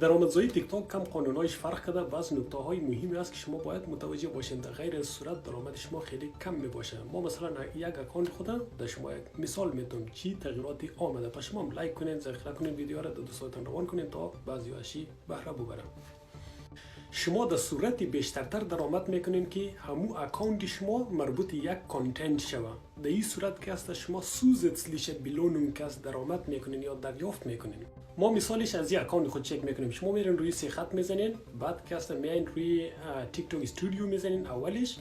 درآمدزایی تیک تاک کم قانونایش فرق کرده. بعض نکته های مهمی است که شما باید متوجه باشین. در غیر از صورت درآمد شما خیلی کم میباشه. ما مثلا یک اکانت خودم در شما یک مثال میتونم چی تغییراتی آمده. پس شما لایک کنین، ذخیره کنین، ویدیو را در دوستاتون روان کنین تا بعضی اشی بهره ببرن. شما در صورت بیشترتر درآمد میکنین که همو اکانت شما مربوط یک کانتنت شوه. در این صورت که است شما zusätzliche Belohnung که است درآمد میکنین یا دریافت میکنین. ما مثالش از این اکانت خود چک میکنیم. شما میرین روی سه خط میزنین، بعد که است میاین روی تیک تاک استودیو میزنین اولش،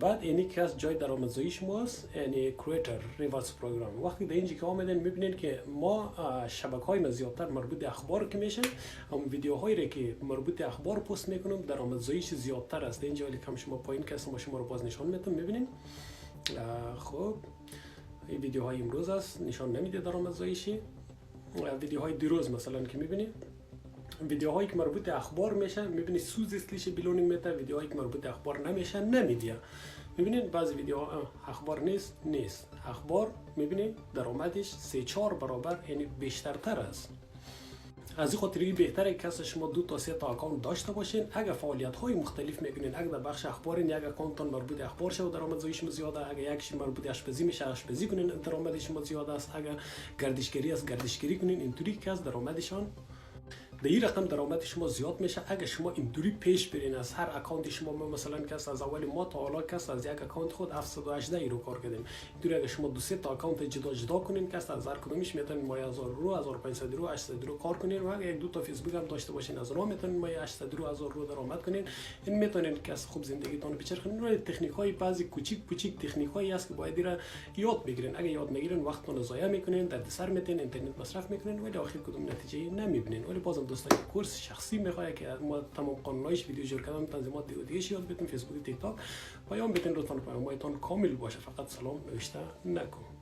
بعد اینی که از جای درآمدزایی شماست، یعنی کریتر ریوارز پروگرام. وقتی در اینجا که آمدین میبینید که ما شبکه‌های ما زیادتر مربوط به اخبار که میشه، هم ویدیوهایی را که مربوط به اخبار پست میکنم درآمدزاییش زیادتر است. اینجا ولی کم شما پایین که ما شما رو باز نشان میدم میبینید. خب این ویدیوهای امروز است، نشان نمیده درآمدزاییشی. ویدیوهای دیروز مثلا که میبینید، ویدیوهایی که مربوط به اخبار میشه میبینید zusätzliche Belohnung میده، ویدیوهایی که مربوط به اخبار نمیشه نمیده. میبینید بعضی ویدیوها اخبار نیست اخبار، میبینید درآمدش 3-4 برابر یعنی بیشترتر است. از این خاطر بهتره که شما 2 تا 3 تا اکانت داشته باشین. اگر فعالیت های مختلف میکنین، اگر در بخش اخبارین یک اکانتتون مربوط به اخبار شه و درآمدزایی شما زیاده، اگر یکش مربوط به آشپزی میشه آشپزی کنین درآمد شما زیاده است، اگر گردشگری است گردشگری کنین. اینطوری که از درآمدشان در این رقم درآمد شما زیاد میشه. اگر شما اینطوری پیش برین از هر اکانت شما مثلا کس از اول ما تا حالا کس از یک اکانت خود 718 یورو کار کردیم. اینطوری اگر شما 2-3 تا اکانت جدا کنین کس از هر کدومش میتونین مایه 1000 یورو 1500 یورو 800 یورو کار کنین. و اگر 2 تا فیسبوک هم داشته باشین از اونها میتونین مایه 800 یورو 1000 یورو درآمد کنین. این میتونین کس خوب زندگیتون بچرخونین. ولی تکنیک های بعضی کوچیک تکنیک هایی است که باید را یاد بگیرین. اگر یاد نگیرین وقتتون ضایع میکنین، دردسر میتین، اینترنت مصرف میکنین ولی آخر کدوم نتیجه نمیبینین. ولی بازم دوستان کورس شخصی میخواد که ما تمام قانونایش ویدیو جور کردن تنظیمات دیگه یاد بتون، فیسبوک تیک تاک پیام بتین، لطفا پیامایتون کامل باشه، فقط سلام نوشته نکن.